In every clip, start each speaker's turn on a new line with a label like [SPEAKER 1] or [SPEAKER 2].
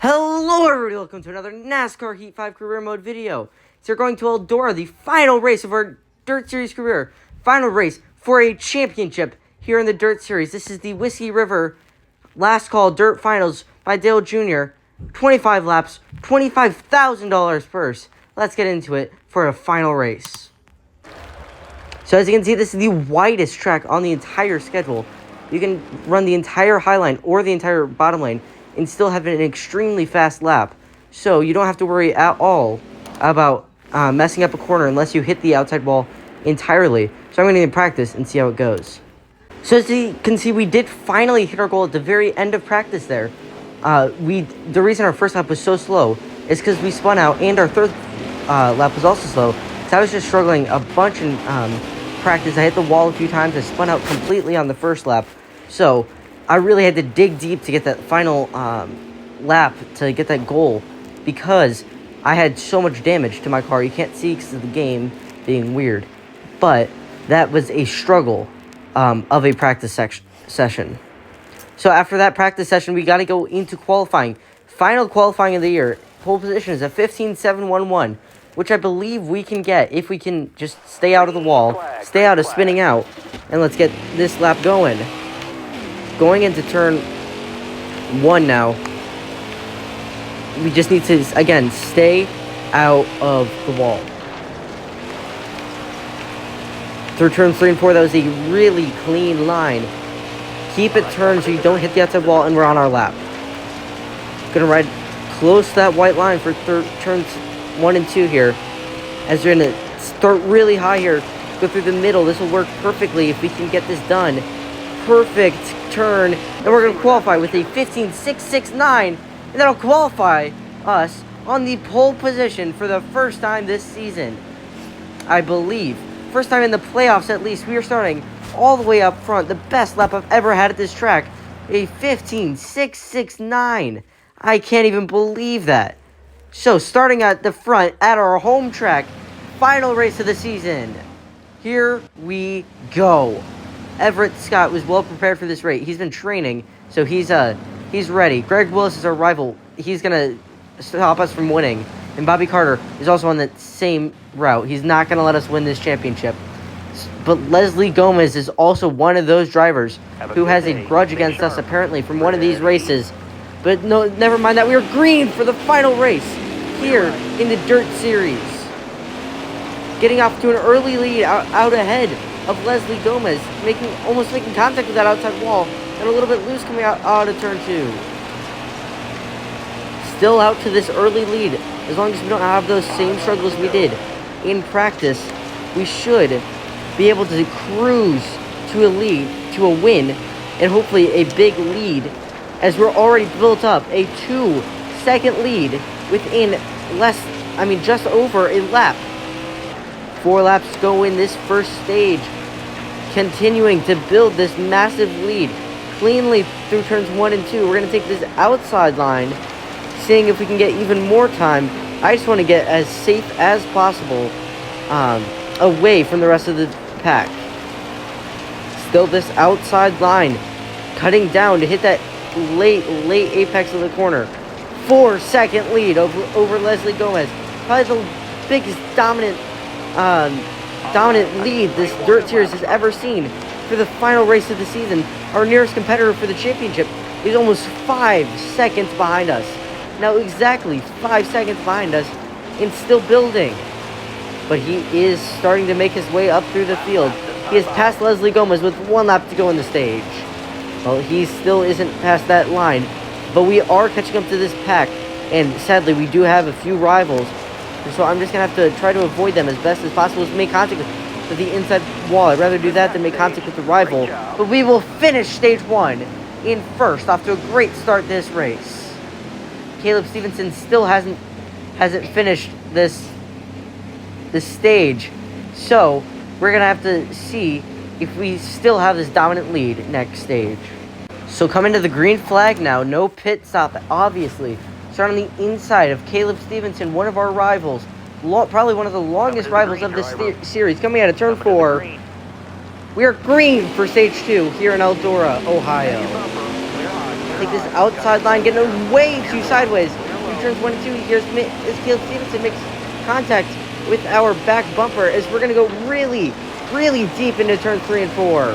[SPEAKER 1] Hello everybody, welcome to another NASCAR Heat 5 career mode video. So we're going to Eldora, the final race of our Dirt Series career. Final race for a championship here in the Dirt Series. This is the Whiskey River Last Call Dirt Finals by Dale Jr. 25 laps, $25,000 purse. Let's get into it for a final race. So as you can see, this is the widest track on the entire schedule. You can run the entire high line or the entire bottom lane and still have an extremely fast lap. So you don't have to worry at all about messing up a corner unless you hit the outside wall entirely. So I'm going to practice and see how it goes. So as you can see, we did finally hit our goal at the very end of practice there. The reason our first lap was so slow is because we spun out, and our third lap was also slow. So I was just struggling a bunch in practice. I hit the wall a few times. I spun out completely on the first lap. So I really had to dig deep to get that final lap to get that goal because I had so much damage to my car. You can't see because of the game being weird. But that was a struggle of a practice session. So after that practice session, we got to go into qualifying. Final qualifying of the year. Pole position is a 15.711, which I believe we can get if we can just stay out of the wall, stay out of spinning out, and let's get this lap going. Going into turn 1 now, we just need to, again, stay out of the wall. Through turns 3 and 4, that was a really clean line. Keep it turned so you don't hit the outside wall, and we're on our lap. Gonna ride close to that white line for turns 1 and 2 here. As we're gonna start really high here, go through the middle. This will work perfectly if we can get this done. Perfect turn, and we're going to qualify with a 15.669, and that'll qualify us on the pole position for the first time this season, I believe. First time in the playoffs, at least. We are starting all the way up front. The best lap I've ever had at this track, a 15.669. I can't even believe that. So starting at the front at our home track, final race of the season. Here we go. Everett Scott was well prepared for this race. He's been training, so he's ready. Greg Willis is our rival. He's gonna stop us from winning. And Bobby Carter is also on the same route. He's not gonna let us win this championship. But Leslie Gomez is also one of those drivers who has a grudge against us apparently from one of these races. But no, never mind that. We are green for the final race here in the Dirt Series. Getting off to an early lead out ahead of Leslie Gomez, almost making contact with that outside wall, and a little bit loose coming out of turn 2. Still out to this early lead. As long as we don't have those same struggles we did in practice, we should be able to cruise to a lead, to a win, and hopefully a big lead, as we're already built up a 2-second lead within just over a lap. 4 laps to go in this first stage. Continuing to build this massive lead cleanly through turns 1 and 2. We're going to take this outside line, seeing if we can get even more time. I just want to get as safe as possible away from the rest of the pack. Still this outside line, cutting down to hit that late apex of the corner. 4-second lead over Leslie Gomez. Probably the biggest dominant lead this Dirt Series has ever seen for the final race of the season. Our nearest competitor for the championship is almost 5 seconds behind us. Now exactly 5 seconds behind us and still building. But he is starting to make his way up through the field. He has passed Leslie Gomez with 1 lap to go in the stage. Well, he still isn't past that line, but we are catching up to this pack, and sadly we do have a few rivals. So I'm just going to have to try to avoid them as best as possible, to make contact with the inside wall. I'd rather do that than make contact with the rival. But we will finish stage 1 in first, off to a great start this race. Caleb Stevenson still hasn't finished this stage. So we're going to have to see if we still have this dominant lead next stage. So coming to the green flag now, no pit stop, obviously. Starting on the inside of Caleb Stevenson, one of our rivals. Probably one of the longest rivals of this series. Coming out of turn 4. We are green for stage 2 here in Eldora, Ohio. take this outside line, getting way too sideways. Through turns 1 and 2, here's as Caleb Stevenson makes contact with our back bumper as we're going to go really, really deep into turns 3 and 4.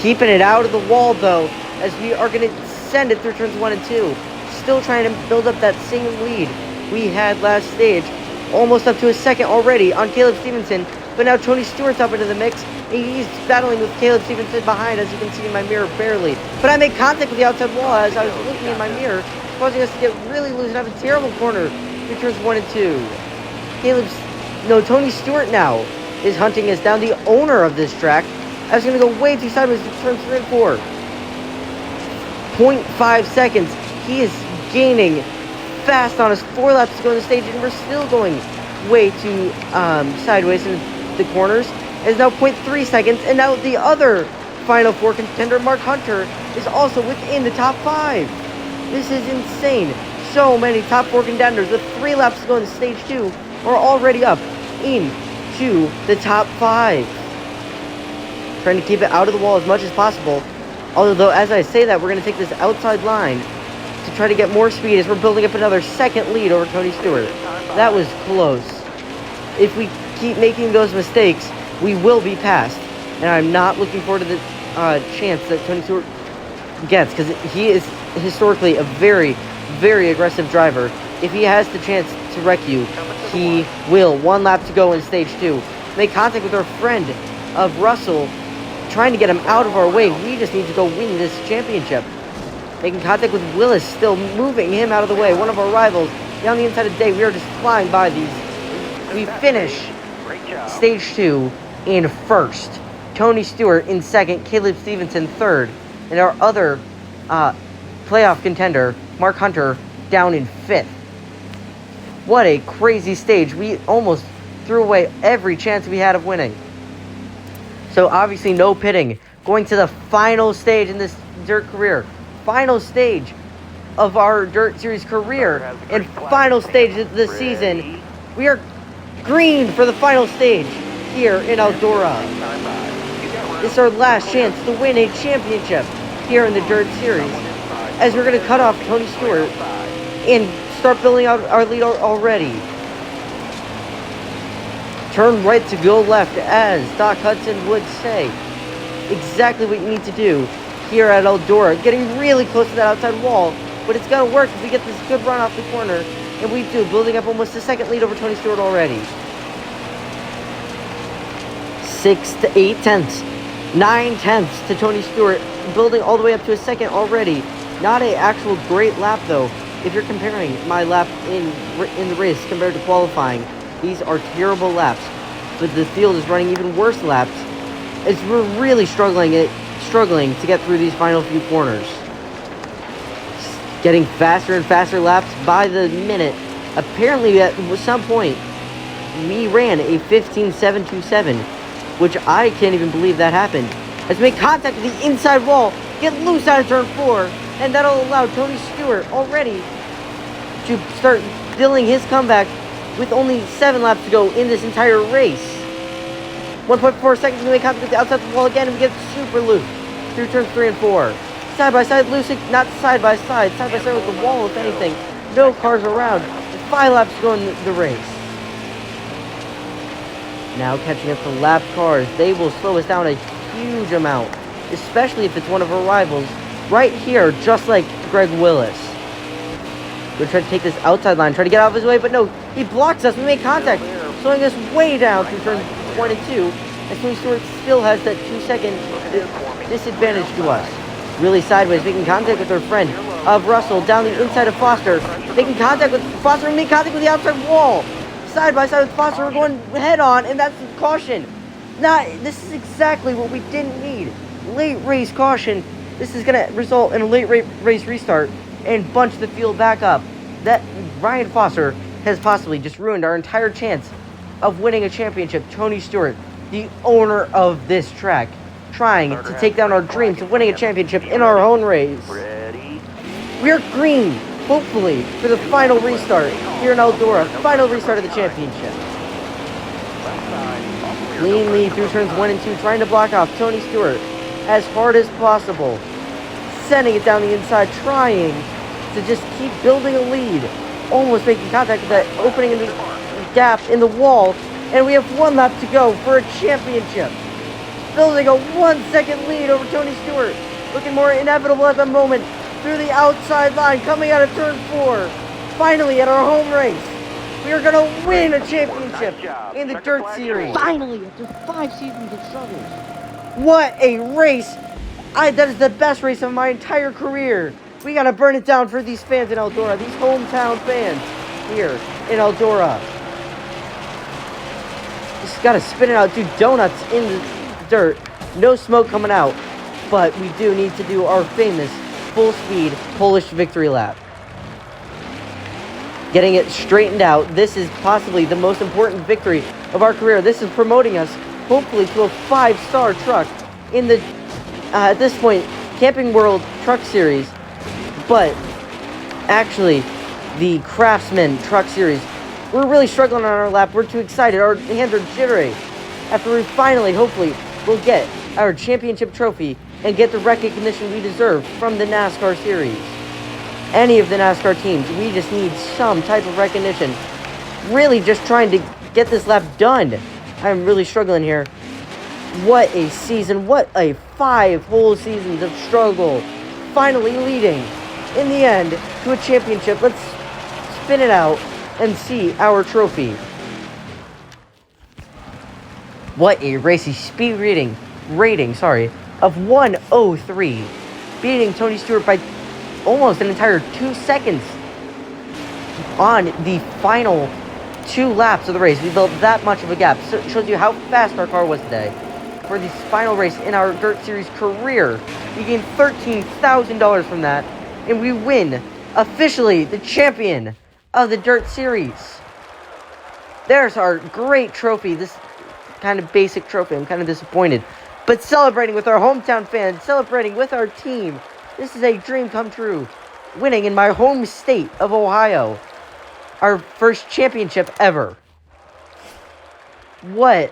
[SPEAKER 1] Keeping it out of the wall, though, as we are going to send it through turns 1 and 2. Still trying to build up that same lead we had last stage. Almost up to a second already on Caleb Stevenson. But now Tony Stewart's up into the mix. He's battling with Caleb Stevenson behind, as you can see in my mirror, barely. But I made contact with the outside wall as I was looking in my mirror, causing us to get really loose and have a terrible corner through turns 1 and 2. Tony Stewart now is hunting us down, the owner of this track. I was going to go way too sideways through turns 3 and 4. 0.5 seconds. He is gaining fast on us. 4 laps to go in the stage, and we're still going way too sideways in the corners. It's now 0.3 seconds, and now the other Final Four contender, Mark Hunter, is also within the top 5. This is insane. So many top 4 contenders with 3 laps to go in stage 2 are already up into the top 5. Trying to keep it out of the wall as much as possible. Although, as I say that, we're going to take this outside line to try to get more speed as we're building up another second lead over Tony Stewart. That was close. If we keep making those mistakes, we will be passed. And I'm not looking forward to the chance that Tony Stewart gets, because he is historically a very, very aggressive driver. If he has the chance to wreck you, he will. 1 lap to go in stage 2. Make contact with our friend of Russell, trying to get him out of our way. We just need to go win this championship. Making contact with Willis, still moving him out of the way. One of our rivals down the inside of the day. We are just flying by these. We finish stage 2 in first. Tony Stewart in second. Caleb Stevenson third. And our other playoff contender, Mark Hunter, down in 5th. What a crazy stage. We almost threw away every chance we had of winning. So obviously no pitting. Going to the final stage in this dirt career. Final stage of our Dirt Series career. And final stage of the season. We are green for the final stage here in Eldora. This is our last chance to win a championship here in the Dirt Series, as we're going to cut off Tony Stewart and start building out our lead already. Turn right to go left, as Doc Hudson would say. Exactly what you need to do here at Eldora. Getting really close to that outside wall, but it's going to work if we get this good run off the corner. And we do, building up almost a second lead over Tony Stewart already. 6 to 8 tenths. 9 tenths to Tony Stewart, building all the way up to a second already. Not an actual great lap, though. If you're comparing my lap in the race compared to qualifying, these are terrible laps. But the field is running even worse laps, as we're really struggling to get through these final few corners. Getting faster and faster laps by the minute. Apparently, at some point, we ran a 15.727, which I can't even believe that happened. As we make contact with the inside wall, get loose out of turn 4, and that'll allow Tony Stewart already to start building his comeback with only 7 laps to go in this entire race. 1.4 seconds, we make contact with the outside of the wall again, and we get super loose through turns 3 and 4. Side by side, loose, not side by side with the wall, if anything. No cars around. 5 laps to go in the race. Now catching up to lap cars, they will slow us down a huge amount, especially if it's one of our rivals right here, just like Greg Willis. We're trying to take this outside line, try to get out of his way, but no, he blocks us. We make contact, slowing us way down through turns 1 and 2, and Tony Stewart still has that 2-second disadvantage to us. Really sideways, making contact with our friend of Russell down the inside of Foster, making contact with Foster, and making contact with the outside wall. Side by side with Foster, we're going head on, and that's caution. This is exactly what we didn't need. Late race caution. This is going to result in a late race restart and bunch the field back up. That Ryan Foster has possibly just ruined our entire chance of winning a championship. Tony Stewart, the owner of this track, trying to take down our dreams of winning a championship in our own race. We're green, hopefully, for the final restart here in Eldora. Final restart of the championship. Clean lead through turns 1 and 2, trying to block off Tony Stewart as hard as possible. sending it down the inside, trying to just keep building a lead. Almost making contact with that opening in the gap in the wall. And we have 1 lap to go for a championship. Building a 1-second lead over Tony Stewart. Looking more inevitable at the moment. Through the outside line, coming out of turn 4. Finally, at our home race, we are going to win a championship in the Dirt Series. Finally, after 5 seasons of struggles. What a race. That is the best race of my entire career. We got to burn it down for these fans in Eldora, these hometown fans here in Eldora. Just got to spin it out, do donuts in the dirt. No smoke coming out. But we do need to do our famous full-speed Polish victory lap. Getting it straightened out. This is possibly the most important victory of our career. This is promoting us, hopefully, to a 5-star truck in the, at this point, Camping World Truck Series. But, actually, the Craftsman Truck Series, we're really struggling on our lap. We're too excited. Our hands are jittery. After we finally, hopefully, will get our championship trophy and get the recognition we deserve from the NASCAR series. Any of the NASCAR teams, we just need some type of recognition. Really just trying to get this lap done. I'm really struggling here. What a season. What a 5 whole seasons of struggle. Finally leading, in the end, to a championship. Let's spin it out and see our trophy. What a racy speed rating of 1:03, beating Tony Stewart by almost an entire 2 seconds on the final 2 laps of the race. We built that much of a gap. So it shows you how fast our car was today. For this final race in our Dirt Series career, we gained $13,000 from that, and we win officially the champion of the Dirt Series. There's our great trophy. This kind of basic trophy. I'm kind of disappointed. But celebrating with our hometown fans, celebrating with our team. This is a dream come true. Winning in my home state of Ohio. Our first championship ever. What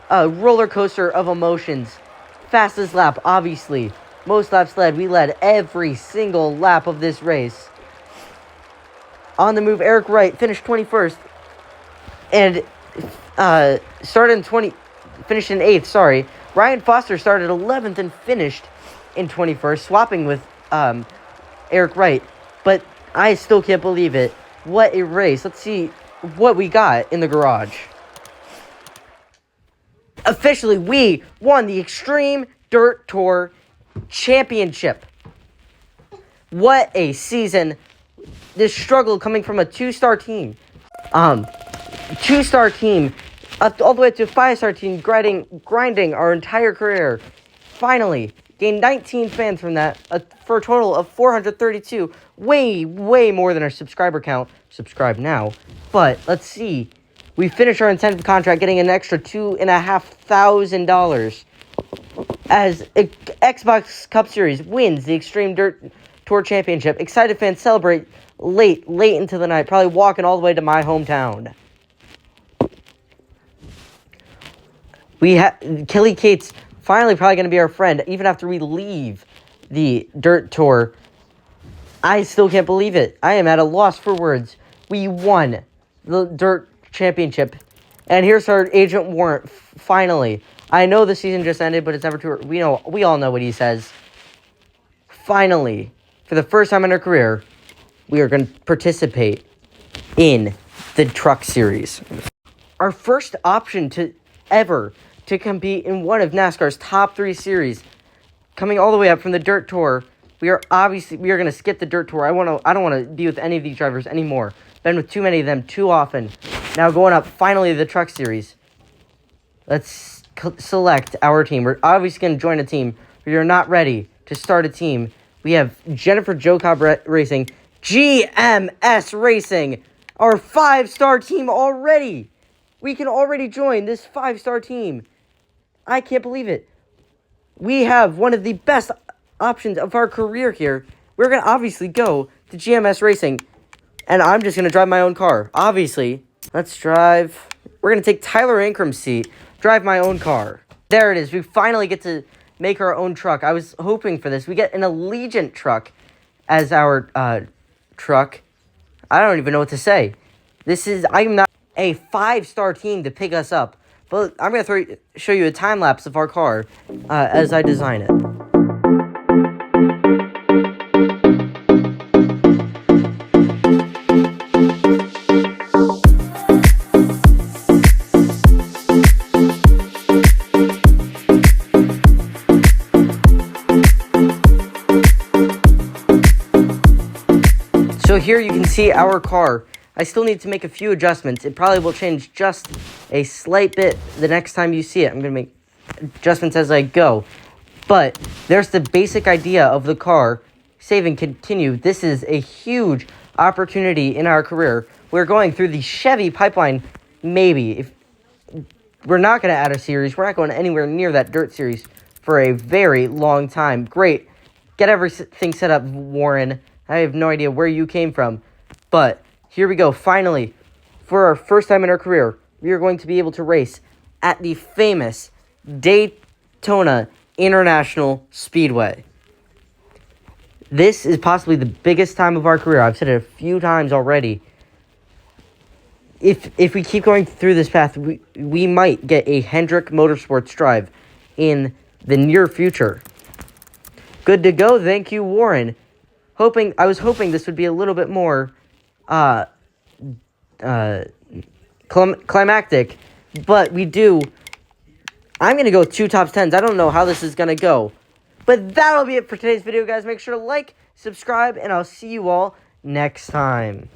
[SPEAKER 1] a roller coaster of emotions. Fastest lap, obviously. Most laps led. We led every single lap of this race. On the move, Eric Wright finished 21st. And finished in 8th, sorry. Ryan Foster started 11th and finished in 21st, swapping with Eric Wright. But I still can't believe it. What a race. Let's see what we got in the garage. Officially, we won the Extreme Dirt Tour Championship. What a season. This struggle coming from a 2-star team. 2-star team. Up all the way to a 5-star team, grinding our entire career. Finally, gained 19 fans from that, for a total of 432. Way more than our subscriber count. Subscribe now. But, let's see. We finished our incentive contract getting an extra $2,500 as Xbox Cup Series wins the Extreme Dirt Tour Championship. Excited fans celebrate late into the night, probably walking all the way to my hometown. Kelly Cates finally probably going to be our friend, even after we leave the Dirt Tour. I still can't believe it. I am at a loss for words. We won the Dirt Championship. And here's our agent warrant, finally. I know the season just ended, but it's never too early. We all know what he says. Finally, for the first time in our career, we are going to participate in the Truck Series. Our first option to compete in one of NASCAR's top 3 series, coming all the way up from the Dirt Tour. We are going to skip the Dirt Tour. I don't want to be with any of these drivers anymore. Been with too many of them too often. Now going up finally to the Truck Series. Let's select our team. We're obviously going to join a team. We are not ready to start a team. We have Jennifer Joe Cobb Racing, GMS Racing, our 5-star team already. We can already join this 5-star team. I can't believe it. We have one of the best options of our career here. We're going to obviously go to GMS Racing. And I'm just going to drive my own car. Obviously. Let's drive. We're going to take Tyler Ankram's seat. Drive my own car. There it is. We finally get to make our own truck. I was hoping for this. We get an Allegiant truck as our truck. I don't even know what to say. I'm not a 5-star team to pick us up. But I'm going to show you a time-lapse of our car as I design it. So here you can see our car. I still need to make a few adjustments. It probably will change just a slight bit the next time you see it. I'm going to make adjustments as I go. But there's the basic idea of the car. Save and continue. This is a huge opportunity in our career. We're going through the Chevy pipeline, maybe. If we're not going to add a series. We're not going anywhere near that dirt series for a very long time. Great. Get everything set up, Warren. I have no idea where you came from. But here we go. Finally, for our first time in our career, we are going to be able to race at the famous Daytona International Speedway. This is possibly the biggest time of our career. I've said it a few times already. If we keep going through this path, we might get a Hendrick Motorsports drive in the near future. Good to go. Thank you, Warren. I was hoping this would be a little bit more climactic, but we do. I'm going to go 2 top 10s. I don't know how this is going to go. But that'll be it for today's video, guys. Make sure to like, subscribe, and I'll see you all next time.